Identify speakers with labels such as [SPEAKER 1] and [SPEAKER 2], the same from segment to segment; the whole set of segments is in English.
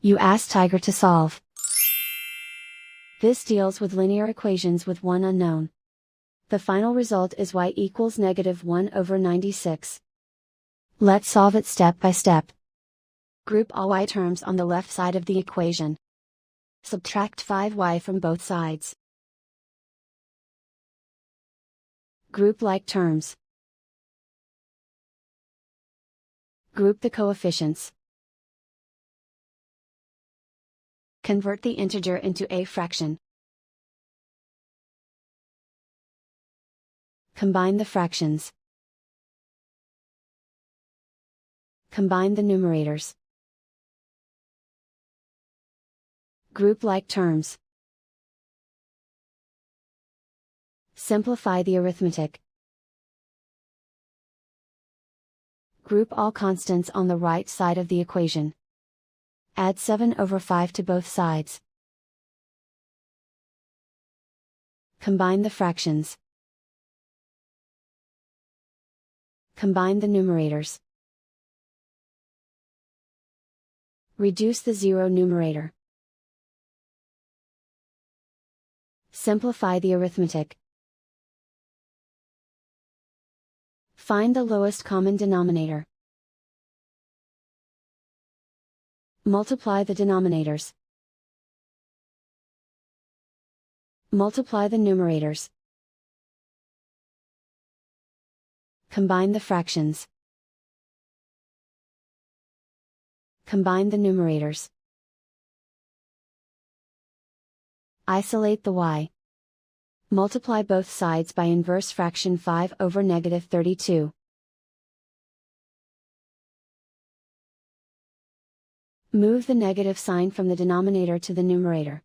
[SPEAKER 1] You ask Tiger to solve. This deals with linear equations with one unknown. The final result is y equals -1/96. Let's solve it step by step. Group all y terms on the left side of the equation. Subtract 5y from both sides. Group like terms. Group the coefficients. Convert the integer into a fraction. Combine the fractions. Combine the numerators. Group like terms. Simplify the arithmetic. Group all constants on the right side of the equation. Add 7/5 to both sides. Combine the fractions. Combine the numerators. Reduce the zero numerator. Simplify the arithmetic. Find the lowest common denominator. Multiply the denominators. Multiply the numerators. Combine the fractions. Combine the numerators. Isolate the y. Multiply both sides by inverse fraction 5/32. Move the negative sign from the denominator to the numerator.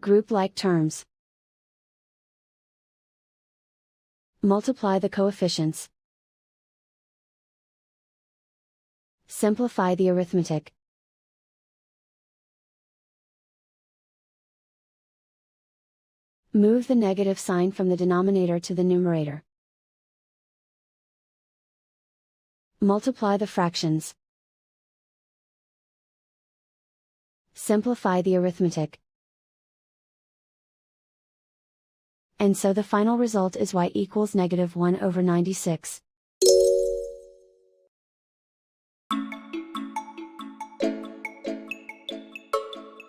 [SPEAKER 1] Group like terms. Multiply the coefficients. Simplify the arithmetic. Move the negative sign from the denominator to the numerator. Multiply the fractions. Simplify the arithmetic. And so the final result is y equals -1/96.